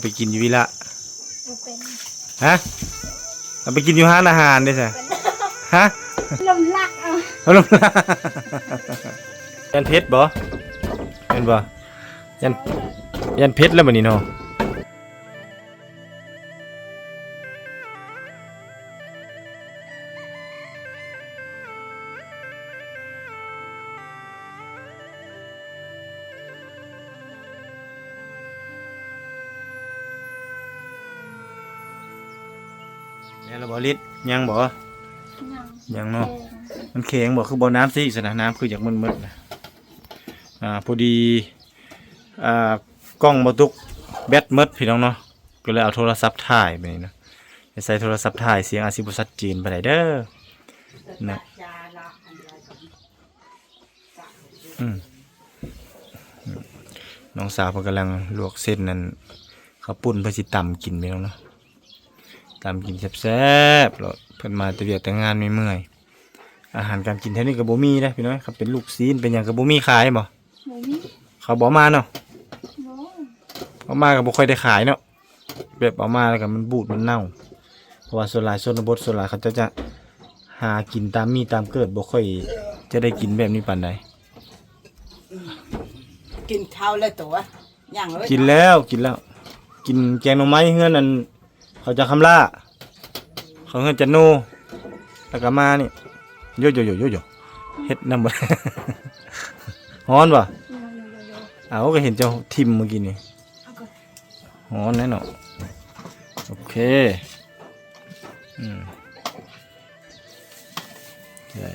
ไปกินอยู่วิละเป็นฮะเราไปกินอยู่ห้านอาหารได้ใช่ฮะลมลักลมละยันเพชรบ่เห็นบ่ยันเพชรแล้วบัดนี้เนาะเนี่ยเราบ่ลิดยังบ่ยังเนาะมันแข็งบ่คือบ่น้ำสิสนะน้ำคืออยากมึนๆนะพอดีกล้องบ่ตุกแบตหมดพี่น้องเนาะก็เลยเอาโทรศัพท์ถ่ายไปนี่เนาะใส่โทรศัพท์ถ่ายเสียงอาจสิบ่ชัดเจนปานใดเด้อนะน้องสาวเพิ่นกำลังลวกเส้นนั่นข้าวปุ้นเพื่อสิตำกินพี่น้องเนาะตำกินแซ่บๆแล้วเพิ่นมาแต่เวียกแต่งานไม่เมื่อยอาหารการกินแถวนี้ก็บ่มีนะพี่น้อยครับเป็นลูกซีนเป็นหยังก็บ่มีขายบ่เขาบ่มาเนาะเอามาก็บ่ค่อยได้ขายเนาะแบบเอามาแล้วก็มันบูดมันเน่าเพราะว่าส่วนหลายชนบทส่วนหลายเขาจะหากินตามมีตามเกิดบ่ค่อยจะได้กินแบบนี้ปานใดกินข้าวแล้วตัวย่างเลยกินแล้วกินแกงหน่อไม้เฮือนนั่นเขาจะคำล่าเขาเฮือนจะโนแล้วก็มานี่โยเฮ็ดน้ำบ่ ฮ้อนป่ะเอาก็เห็นเจ้าทิมเมื่อกี้นี่ฮ้อนแน่นอนโอเคใช่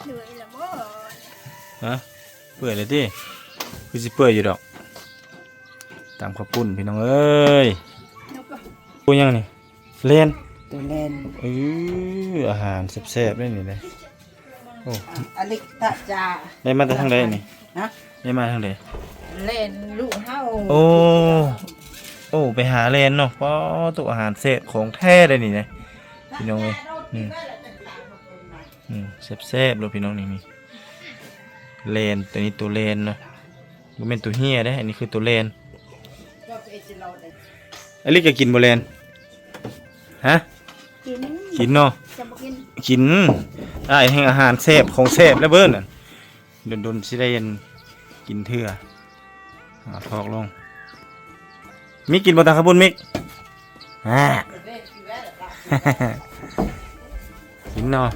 เหนื่อยละบ่ฮะเปื่อยเลยดิคือสิเปื่อยอยู่ดอกตามข้าวปุ้นพี่น้องเอ้ยปูยังนี่เล่นตัวเล่นอาหารแซ่บๆได้นี่เลยโอ้อลิกตะจาได้มาทางใดนี่ฮะได้มาทางใดเล่นลูกเฮาโอ้ไปหาเล่นเนาะเพราะตัวอาหารแซ่บของแท้ได้นี่นะพี่น้องเอ้ยแซ่บๆเลยพี่น้องนี่เลนตัวนี้ตัวเลนเนาะมันเป็นตัวเฮียได้อันนี้คือตัวเลนอลิกจะกินบ่เลนฮะกินเนาะกินได้แห่งอาหารแซ่บของแซ่บแล้วเบิ้ลน่ะโดนสิได้กินเถื่อทอกลงมิกกินบ่ตาขบุญมิกกินเนาะ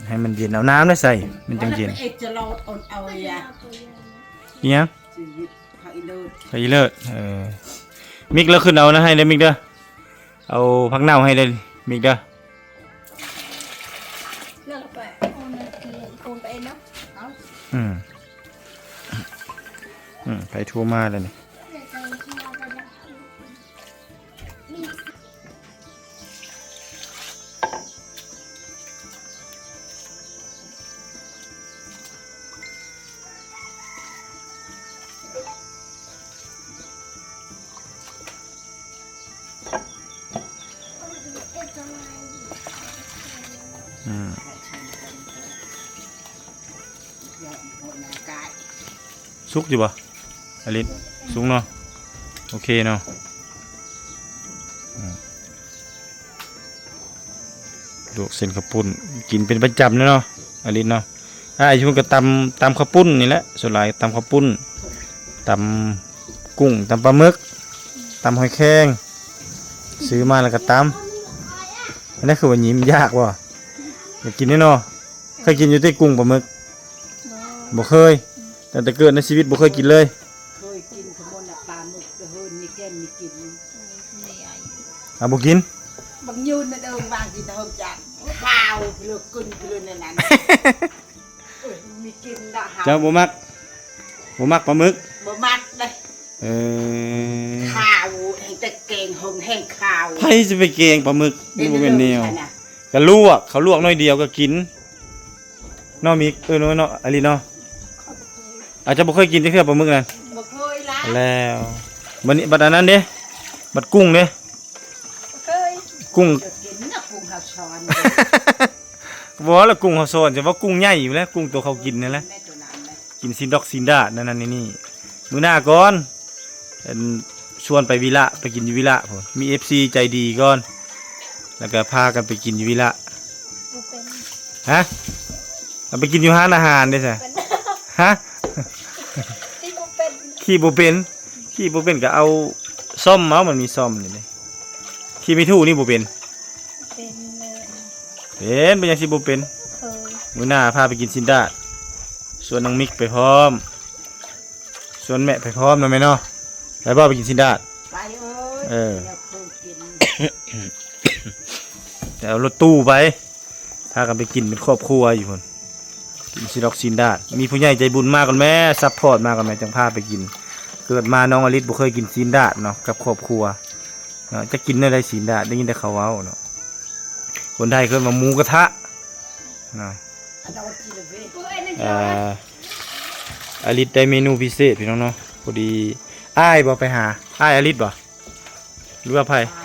ให้มันเย็นเอาน้ำได้ใส่มันจังเย็นเนี่ยไข่เลิศมิกแล้วขึ้นเอานะให้เลยมิกเด้อเอาพักเน่าให้เลยมิกเด้อเลิกไปโอนไปเนาะไปทั่วมาเลยนี่สุกอยู่ป่ะอลิศสุกเนาะโอเคเนาะลวกเส้นข้าวปุ้นกินเป็นประจำเนาะอลิศเนาะไอ้ช่วงก็ตำข้าวปุ้นนี่แหละส่วนหลายตำข้าวปุ้นตำกุ้งตำปลาหมึกตำหอยแครงซื้อมาแล้วก็ตำอันนี้คือว่ายิ้มยากว่ะอยากกินนี่เนาะเคยกินอยู่ที่กุ้งปลาหมึกบ่เคยแต่เกิดในชีวิตบ่เคยกินเลยเคยกินขมนปลาหมึกเฮินมีแก้มมีกินบ่กินบางยืนน่ะเดินบางกินเฮิมจังข้าวเลือกกินเลือกในนั้นมีกินละหาเจ้าบ่มักปลาหมึกบ่มักเลยข้าวแห้งแต่แกงหงแห้งข้าวไผจะไปแกงปลาหมึกนี่บ่แม่นแนวก็ลวกเขาลวกน้อยเดียวก็กินเนาะมิกเนาะอลิเนาะอาจจะบ่เคยกินที่เครือปลาหมึกนั่นบ่เคยละแล้วบัดอันนั้นเด้บัดกุ้งเด้เคยกุ้งกินนะกุ้งข้าวช้อน บ่แล้วกุ้งเขาสอนจะว่ากุ้งใหญ่อยู่แล้วกุ้งตัวเขากินนั่นแหละ แม่ตัวนั้นเลย กินซินดอกซินดานั่นนี่มื้อหน้าก่อนเป็นชวนไปวิละไปกินอยู่วิละพุ่นมี FC ใจดีก่อน แล้วก็พากันไปกินอยู่วิละ บ่เป็น ฮะเอาไปกินอยู่ร้านอาหารเด้ซะฮะ ที่บ่เป็น ขี่บ่เป็นก็เอาซ่อมมันมีซ่อมนี่เด้ขี่ไม่ถูกนี่บ่เป็น เป็นเลย เป็นยังสิบ่เป็น เคย มื้อหน้าพาไปกินซินดาส่วนน้องมิกไปพร้อมส่วนแม่ไปพร้อมเนาะแม่เนาะไปบ่ไปกินซินดา ไปเอเอ้ยอ เดี๋ยวคงกิน แต่เอารถตู้ไปพากันไปกินเป็นครอบครัวอยู่พุ่นกินซิดอกซินดามีผู้ใหญ่ใจบุญมากกันแม่ซัพพอร์ตมากกันแม่จังพาไปกิน เกิดมาน้องอลิศบ่เคยกินซินดาเนาะกับครอบครัวเนาะจะกินได้ซินดาได้ยินแต่เขาเว้าเนาะคนไทยเกิดมาหมูกระทะเนาะ อันนั้นกินเลยเว้ย บ่ไอ้นั่น อลิศได้เมนูพิเศษพี่น้องเนาะพอดีอ้ายบ่ไปหาอ้ายอลิศบ่หรือว่าไผ ไป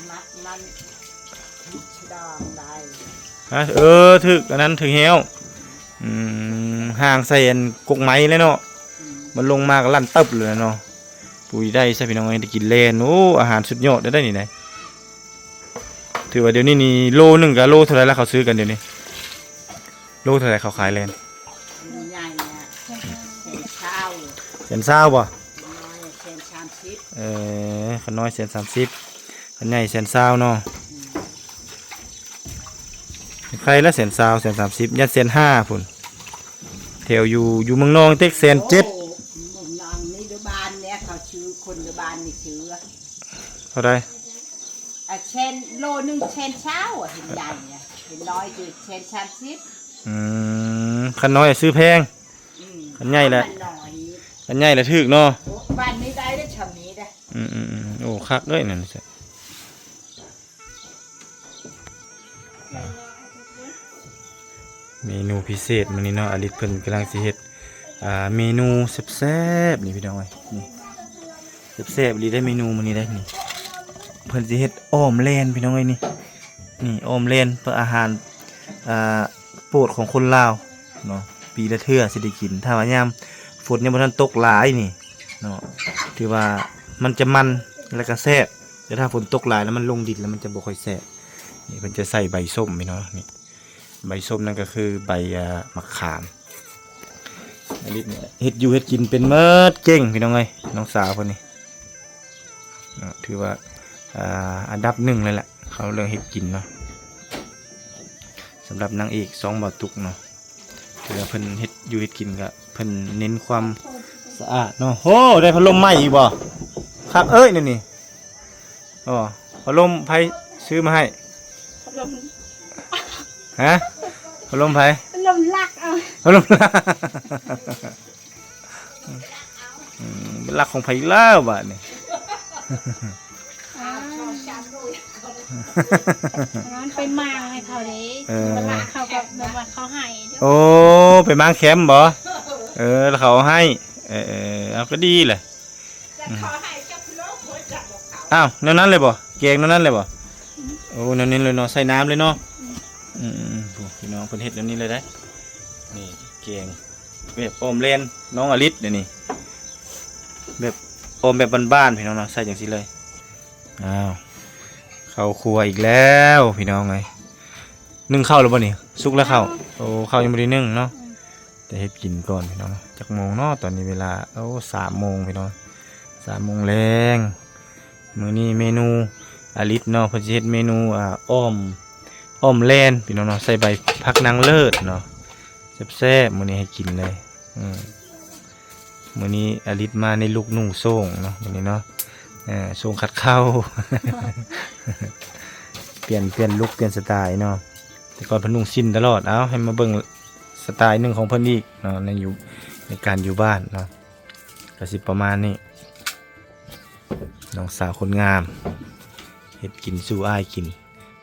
มัดมันพิชดองได้ ฮะถึกอันนั้นถึกแฮวห่างใส่อันกกไม้เลยเนาะ อืม มันลงมาก็ลั่นตึบเลยเนาะปุยได้ใช่พี่น้องได้กินเลนโอ้อาหารสุดยอดได้นี่ไหนถือว่าเดี๋ยวนี้นี่โลนึงกับโลเท่าไรแล้วเขาซื้อกันเดี๋ยวนี้โลเท่าไรเขาขายเลน มีใหญ่เนี่ยเส้นเช้า เซนซ่าบ่ น้อยเส้นชามชิป ขน้อยเซน30ขนใหญ่เซนซ่าเนาะใครละเซนซ่าเซน30ยัดเซน5พุ่นแถวอยู่เมืองนองเต็กเซน7 โอ้มุมนองนี่เดบานเนี่ยเขาชื่อคนเดบานนี่ชื่อ เท่าไร เชนโลนึงเชนเช้าเห็นใหญ่เนี่ยเห็นน้อยคือเชนชามชิป ขน้อยซื้อแพง อืม ขันใหญ่แหละ มันน้อย ขนใหญ่ละถึกเนาะ โอ้บ้านนี้ได้ได้ชำนี้ได้ โอ้คักเลยนั่นสิเมนูพิเศษมื้อนี้เนาะอลิศเพิ่นกำลังสิเฮ็ดเมนูแซ่บๆนี่พี่น้องเอ้ยนี่แซ่บๆอีหลีได้เมนูมื้อนี้ได้นี่เพิ่นสิเฮ็ดอ้อมแลนพี่น้องเอ้ยนี่อ้อมแลนเพื่ออาหารโปรดของคนลาวเนาะปีละเทื่อสิได้กินถ้าว่ายามฝนยังบ่ทันตกหลายนี่เนาะถือว่ามันจะมันแล้วก็แซ่บแต่ถ้าฝนตกหลายแล้วมันลงดินแล้วมันจะบ่ค่อยแซ่บนี่เพิ่นจะใส่ใบส้มพี่น้องนี่ใบส้มนั่นก็คือใบมะขามอลิศเนี่ยเฮ็ดอยู่เฮ็ดกินเป็นเมิดเก่งพี่น้องเอ้ยน้องสาวคนนี้เนาะถือว่าอันดับหนึ่งเลยแหละเขาเรื่องเฮ็ดกินเนาะสำหรับนางเอกสองบ่าวตุกเนาะถือว่าเพิ่นเฮ็ดอยู่เฮ็ดกินก็เพิ่นเน้นความสะอาดเนาะโอ้ได้พัดลมใหม่อีกบ่ครับเอ้ยนี่อ๋อพัดลมไผซื้อมาให้ ลม ฮะพัดลมไผ ลมลักเอา พัดลมเป็นหลักของไผแล้วบาดนี่ มันเป็นมางให้เขาเด้เวลาเขากับแบบว่าเขาให้เด้อ โอ้ไปมางแคมป์บ่แล้วเขาให้เอาก็ดีเลย ขอให้เจ้าพี่น้องคนจับบอกเขา อ้าวแนวนั้นเลยบ่เกงแนวนั้นเลยบ่โอ้แนวนี้เลยเนาะใส่น้ำเลยเนาะโอ้พี่น้องเพิ่นเฮ็ดแนวนี้เลยได้นี่เกงแบบออมเลนน้องอลิศนี่แบบออมแบบบ้านๆพี่น้องเนาะใส่จังซี่เลยอ้าวเข้าครัวอีกแล้วพี่น้องไงนึ่งข้าวแล้วบ่นี่สุกแล้วข้าวโอ้ข้าวยังบ่ได้นึ่งเนาะแต่เฮ็ดกินก่อนพี่น้องจักโมงเนาะตอนนี้เวลา3 โมงพี่น้อง3 โมงแรงมื้อนี้เมนูอลิศเนาะเพิ่นสิเฮ็ดเมนูอ้อมแลนพี่น้องเนาะใส่ใบผักนางเลิศเนาะแซ่บๆมื้อนี้ให้กินเลยมื้อนี้อลิศมาในลุคนุ่งโซ่งเนาะมื้อนี้เนาะโซ่งขัดเข้า เปลี่ยนลุคเปลี่ยนสไตล์เนาะแต่ก่อนเพิ่นนุ่งสิ้นตลอดเอาให้มาเบิ่งสไตล์หนึงของเพิ่นอีกเนาะในการอยู่บ้านเนาะก็สิประมาณนี้น้องสาวคนงามเฮ็ดกินสู้อ้ายกิน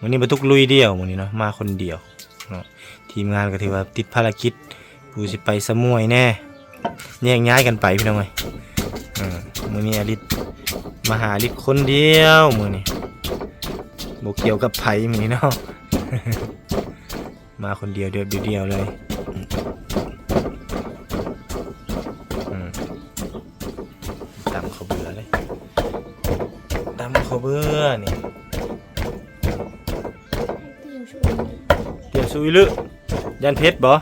มื้อนี้บ่ตุกลุยเดียวมื้อนี้เนาะมาคนเดียวเนาะทีมงานก็ถือว่าติดภารกิจผู้สิไปสมุยแน่แยกย้ายกันไปพี่น้องเอ้ยมื้อนี้อลิศมาหาอลิศคนเดียวมื้อนี้บ่เกี่ยวกับไผมื้อนี้เนาะ มาคนเดียวเดียวเลยตำข้าวเบื่อเลยตำข้าวเบื่อนี่เตี๋ยวซุยลึยันเพชรบ่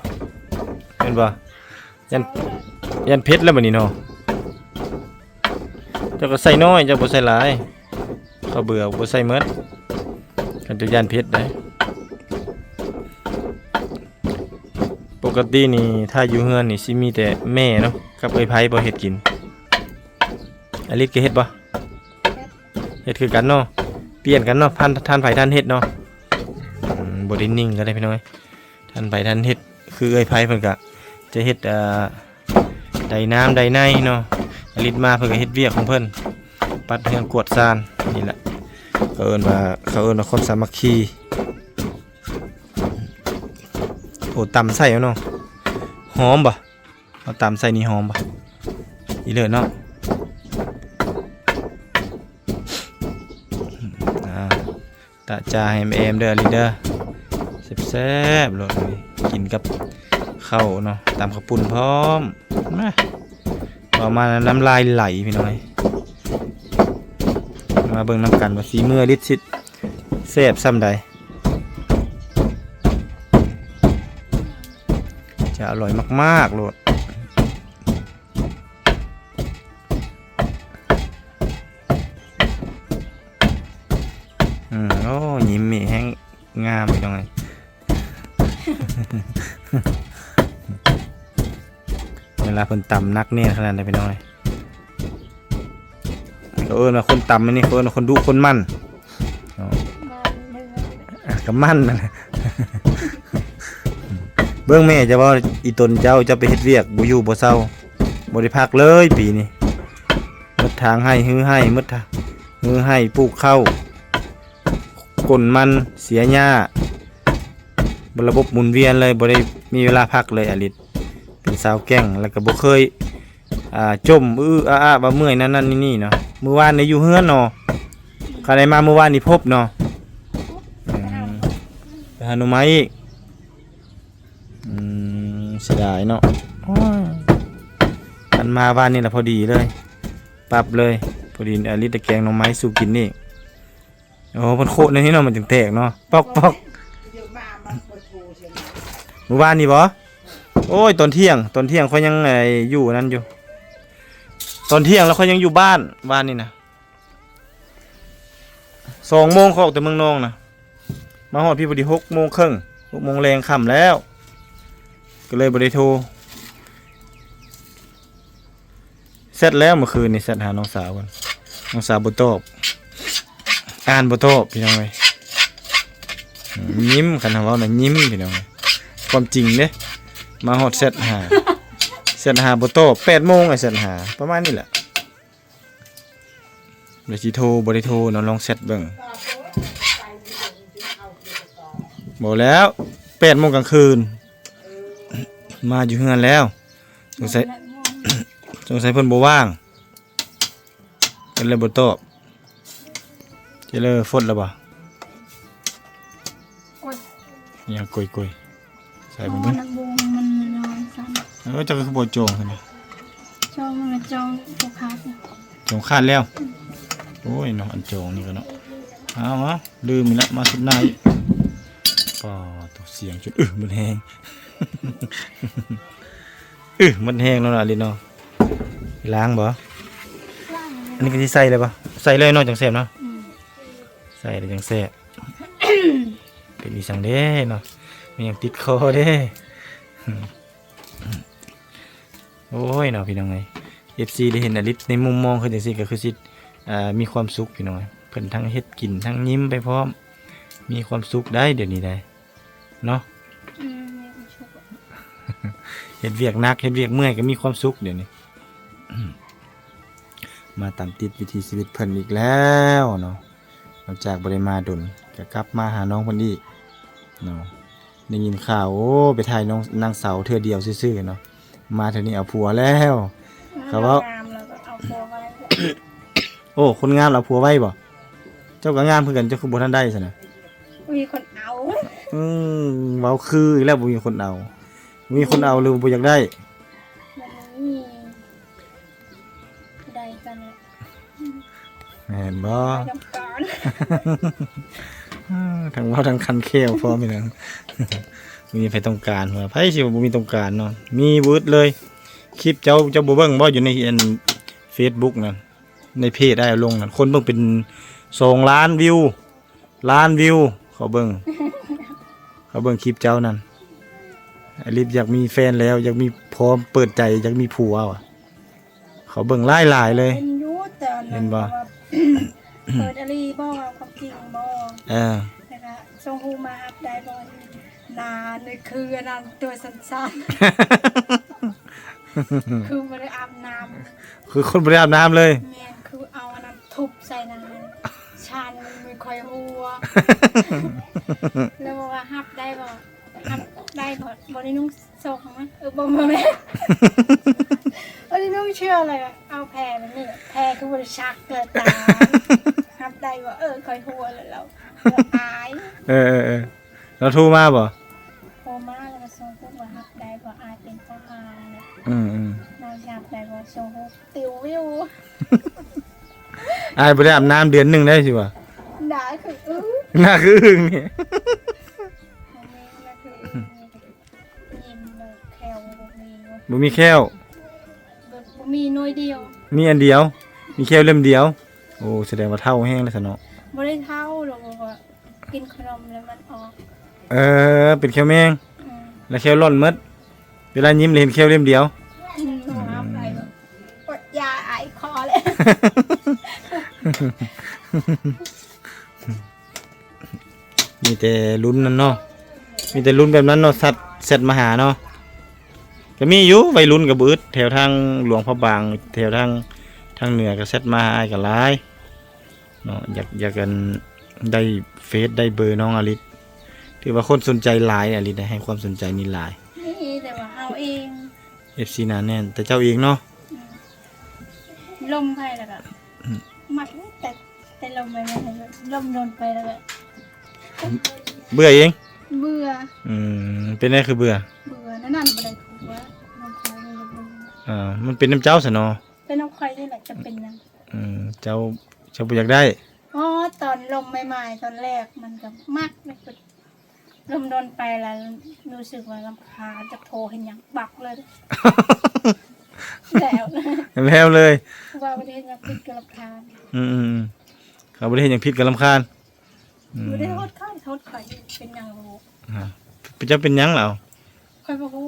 เป็นบ่ยันเพชรแล้วบัดนี้เนาะเจ้าก็ใส่น้อยเจ้าบ่ใส่หลายข้าวเบื่อบ่ใส่หมดกันจะยันเพชรได้ปกตินี่ถ้าอยู่เฮือนนี่สิมีแต่แม่เนาะกับไผบ่เฮ็ดกินอลิศก็เฮ็ดบ่เฮ็ดคือกันเนาะเปลี่ยนกันเนาะท่านไผท่านเฮ็ดเนาะบ่ได้นิ่งก็ได้พี่น้อยท่านไผท่านเฮ็ดคือไผเพิ่นก็จะเฮ็ดใดน้ำใดในเนาะอลิศมาเพิ่นก็เฮ็ดเวียกของเพิ่นปัดเฮือนกวาดซานนี่แหละเขาเอิ้นว่าคนสามัคคีโอ้ตำใส่เอาเนาะหอมบ่เอาตำใส่นี่หอมบ่อีเลิศเนาะตะจาให้แอมเด้อลีเด้อแซ่บๆโลดกินกับข้าวเนาะตำข้าวปุ้นพร้อมมาประมาณน้ำลายไหลพี่น้อยมาเบิ่งน้ำกันว่าสีมือลิสิแซ่บซ้ำใดจะอร่อยมากๆโลดโอ้ยิ้มมีแห้งงามพี่น้อยเวลาคนตำนักเนี่ยขนาดไหนพี่น้อยนะคนต่ำนี่คนดุคนมั่นกับมั่นนะเบื้องแม่จะว่าอีตนเจ้าจะไปเฮ็ดเวียกบ่อยู่บ่เศร้าบ่ได้พักเลยปีนี้มัดทางให้ฮื้อให้มัดฮื้อให้ปลูกข้าวกลมันเสียหญ้าระบบหมุนเวียนเลยบ่ได้มีเวลาพักเลยอลิศเป็นสาวแก่งแล้วก็บ่เคยจมว่าเมื่อยนั่นนี่เนาะเมื่อวานนี่อยู่เฮือนเนาะใครได้มาเมื่อวานนี่พบเนาะไปหาหน่อไม้อีกเสียดายเนาะอันมาวานนี่แหละพอดีเลยปรับเลยพอดีอลิศตะแกงหน่อไม้สู่กินนี่โอ้มันโคตรในนี้เนาะมันจึงแตกเนาะปอกเมื่อวานนี่บ่โอ้ยตอนเที่ยงเขายังอยู่นั่นอยู่ตอนเที่ยงแล้วเขายังอยู่บ้านนี่นะ2 โมงเขาออกแต่เมืองนองนะมาฮอดพี่พอดี6 โมงครึ่ง6 โมงแรงค่ำแล้วก็เลยบ่ได้โทรเสร็จแล้วเมื่อคืนนี่เสร็จหาน้องสาวกันน้องสาวบ่ตอบอ่านบ่ตอบพี่น้องเอ้ยยิ้มคันว่าน่ะยิ้มพี่น้องเอ้ยความจริงเด้มาฮอดเสร็จหาบ่ตอบ8 โมงเสร็จหาประมาณนี้แหละเดี๋ยวสิโทรบ่ได้โทรเนาะลองเสร็จเบิ่งบ่แล้ว8 โมงกลางคืนมาอยู่เฮือนแล้วสงสัยเพิ่นบ่ว่างเพิ่นเลยบ่ตอบจะเลยฟดแล้วบ่เนี่ยกุยใส่บ่เบิ่งมันนอนสั่นเจ้าคือบ่โจงซั่นนี่จองมันจองโฟกัสโจงขาดแล้วโอ้ยเนาะอันโจงนี่ก็เนาะเอาลืมอีกแล้วมาสุดหน้าอีกป่อตัวเสียงจุดมันแห้งมันแห้งแล้วนะลินเนาะล้างบ่อันนี้ก็สิใส่เลยบ่ใส่เลยเนาะจังแซ่บเนาะใส่เลยจังแซ่บเป็นอีสังเด้เนาะมันยังติดคอเด้โอ้ยเนาะพี่น้องไง FC ได้เห็นอลิศในมุมมองคือจังซี่ก็คือสิมีความสุขพี่น้องเพิ่นทั้งเฮ็ดกินทั้งยิ้มไปพร้อมมีความสุขได้เดี๋ยวนี้ได้เนาะเฮ็ดเวียกหนักเฮ็ดเวียกเมื่อยก็มีความสุขเดี๋ยวนี้มาตามติดวิถีชีวิตเพิ่นอีกแล้วเนาะหลังจากบ่ได้มาดนก็กลับมาหาน้องเพิ่นอีกเนาะได้ยินข่าวโอ้ไปถ่ายน้องนางสาวเทื่อเดียวซื่อๆเนาะมาเท่านี้เอาผัวแล้วเขาว่าโอ้คนงามเอาผัวไว้บ่เจ้าก็งามเพื่อกันเจ้าคือบ่ทันได้ซั่นน่ะมีคนเอา เว้าคืออีกแล้วบ่มีคนเอามีคนเอาหรือบ่อยากได้ มันมีได้กันเนี่ย แม่นบ่ ไปทำการ ทั้งเว้าทั้งคันแค้วพร้อมอีหยัง มีไผต้องการว่าไผสิว่าบ่มีต้องการเนาะมีเบิดเลยคลิปเจ้าบ่เบิ่งบ่อยู่ในอัน Facebook นั่นในเพจได้เอาลงนั่นคนเบิ่งเป็น2 ล้านวิวล้านวิวเขาเบิ่ง เขาเบิ่งคลิปเจ้านั่นไอลิฟอยากมีแฟนแล้วอยากมีพร้อมเปิดใจอยากมีผัวว่ะเขาเบิ่งหลายๆเลย เป็นยุทธแต่ เห็นบ่ เปิดอะไรบ่ความจริงบ่ นะคะทรงหูมาอัพได้บ่นานเลยคืออันนั้นตัวสั้นๆ คือไม่ได้อาบน้ คือคนบ่ได้อาบน้ำเลย ำแม่นคือเอาอันนั้นทุบใส่นั้นชันไม่ค่อยหัว แล้วบอกว่าฮับได้บ่ฮับได้บ่ได้นุ่งทรงมั้ยบ่แม่อันนี้นุ่งเชื่อเลยอะเอาแพรมันนี่แพรคือบริชักเกิดตาฮับได้บ่ค่อยหัวเลยเราอาย เราโทรมาบ่ โทรมาแล้วมาส่งพวกว่าฮับได้บ่อายเป็นทหารเนี่ย เราอยากได้บ่ส่งพวกติววิว อ้ายบ่ได้อาบน้ำเดือนหนึงได้สิวะ ด่าคือน่าคืออึ้งนี่ อันนี้ก็คือยิ้มเลยแควบ่มี บ่มีแค้ว บ่มีหน่วยเดียว มีอันเดียว มีแค้วเล่มเดียวโอ้แสดงว่าเท่าแห้งแล้วซะเนาะ บ่ได้เท่าหรอกว่ากินขนมแล้วมันออก เป็นแค้วแมง อืม แล้วแค้วร่อนหมดเวลายิ้มเลยเห็นแค้วเล่มเดียว เอาไปอดยาไอคอเลย มีแต่ลุ้นนั่นเนาะ มีแต่ลุ้นแบบนั้นเนาะสัตว์เสร็จมาหาเนาะ ก็มีอยู่วัยรุ่นกับบืดแถวทางหลวงพระบางแถวทางเหนือก็เซตมาอ้ายก็หลายเนาะอยากกันได้เฟซได้เบอร์น้องอลิศถือว่าคนสนใจหลายอลิศได้ให้ความสนใจนี่หลาย นี่แต่ว่าเอาเอง FC หนาแน่นแต่เจ้าเองเนาะ ลมไปแล้วก็มัดแต่ลมไปไม่ได้ลมโดนไปแล้วก็ เบื่อเอง เบื่อ เป็นได้คือเบื่อ นั่นบ่ได้ถูกว่าน้องควายนี่เบื่อ มันเป็นน้ำเจ้าซะเนาะ เป็นน้องควายนี่แหละจะเป็นนะ เจ้าบ่อยากได้ อ๋อตอนลมใหม่ๆตอนแรกมันก็มักเลยลมโดนไปแล้วรู้สึกว่ารำคาญจะโทรเห็นอย่างบักเลยแล้วนะ แล้วเลย ว่าประเทศยังผิดกับรำคาญ เขาบ่ได้เห็นหยังผิดกับรำคาญ ไม่ได้โทษเขาโทษข่อยเป็นอย่างรู้ เจ้าเป็นหยังเหรอ ข่อยบอกโอ้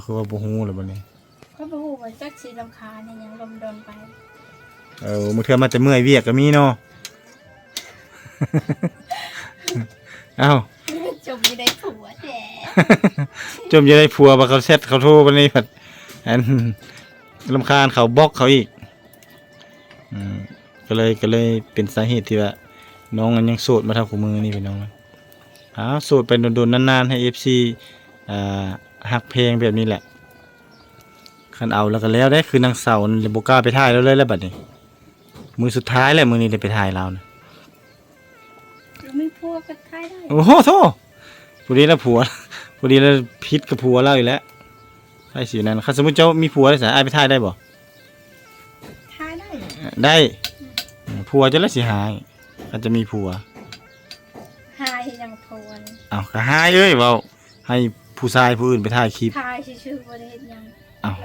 คือว่าบ่ฮู้แล้วบัดนี้ ข่อยบอกโอ้ว่าจักสีรำคาญเนี่ยยังลมโดนไป มื้อเทื่อมาแต่เมื่อยเวียกก็มีเนาะ เอ้า จมอยู่ในผัวแท้ จมอยู่ในผัวบ่เขาแชทเขาโทรบัดนี้ผัดอันรำคาญเขาบล็อกเขาอีกก็เลยเป็นสาเหตุที่ว่าน้องมันยังโสดมาเท่าคู่มือนี่พี่น้องโสดไปโดนๆนานๆให้ FC ฮักเพลงแบบนี้แหละคันเอาแล้วก็แล้วได้คือนางเสาเลยบ่กล้าไปถ่ายแล้วเลยแล้วบัดนี้มือสุดท้ายแล้วมื้อนี้ได้ไปถ่ายแล้วนะ ไม่พูดกันใครได้ โอ้โหโธ่พอดีแล้วผัวพอดีแล้วพิษกับผัวเราอีกแล้วใช่สินั่นคันสมมุติเจ้ามีผัวได้สายอ้ายไปถ่ายได้บ่ ทายได้ ได้ผัวจะแล้วสิหายคันจะมีผัว ทายยังโทน อ้าวก็หายเอ้ยเว้าให้ผู้ชายผู้อื่นไปถ่ายคลิป ทายชื่อๆประเทศยัง อ้าว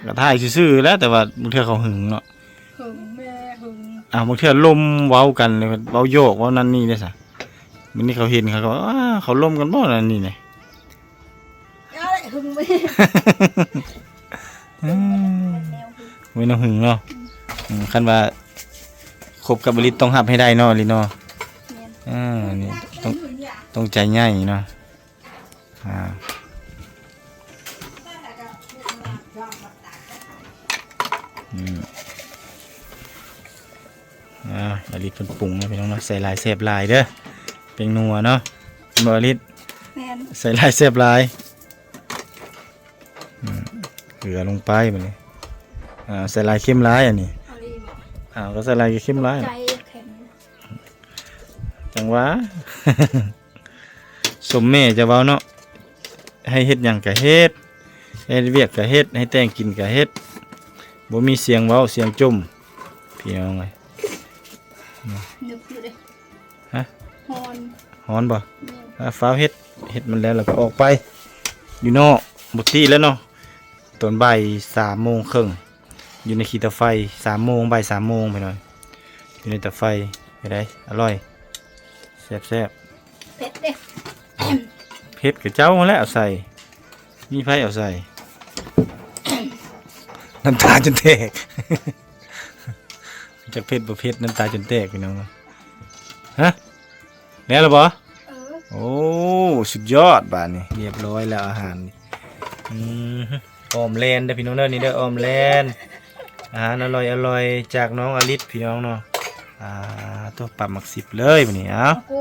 ก็ถ่ายซื่อๆแล้วแต่ว่าบางเทื่อเขาหึงเนาะ หึงแม่หึง บางเทื่อลมเว้ากันเลยเว้าโยกเว้านั่นนี่ได้ซะมันนี่เขาเห็นเขาก็ว่าเขาลมกันบ่นั่นนี่ไง อะไรหึงแม่ อืม แนวหึง ไม่ต้องหึงเนาะคันว่าคบกับบริษต้องหับให้ได้เนาะลิเนาะ เนี่ย นี่ต้องใจง่ายเนาะอลิศเพิ่นปรุงนะพี่น้องเนาะใส่ลายแซ่บลายเด้อเป็นนัวเนาะบ่อลิศ แม่น ใส่ลายแซ่บลายเกลือลงไปบัดนี้ใส่ลายเข้มลายอันนี้ เอาดีบ่ ก็ใส่ลายเข้มลาย ใจแข็ง จังหวะ สมแม่จะเว้าเนาะให้เฮ็ดหยังก็เฮ็ดให้เวียกก็เฮ็ดให้แต่งกินก็เฮ็ดบ่มีเสียงเว้าเสียงจุ่มพี่น้องเอ้ย นึกอยู่เด้ ฮะ ฮอน ฮ้อนบ่ นี่ ฟ้าวเฮ็ดมันแล้วก็ออกไปอยู่นอกบ่ตีแล้วเนาะตอนบ่าย3:30อยู่ในขีตาไฟ3:00บ่าย3:00ไปหน่อยอยู่ในตาไฟไปได้อร่อยแซ่บ เผ็ดเด้ ๆเผ็ดกับเจ้าหั่นแหละเอาใส่มีไผเอาใส่ น้ำตาจนแตก จากเผ็ดบ่เผ็ดน้ำตาจนแตกพี่น้องฮะแล้วเหรอบ่ เออ โอ้สุดยอดบาดนี่เรียบร้อยแล้วอาหารนี่ออมแลนเด้อพี่น้องเด้อนี่เด้อออมแลนอาหารอร่อยจากน้องอลิศพี่น้องเนาะตัวปรับหมัก10เลยบัดนี้เอ้า กู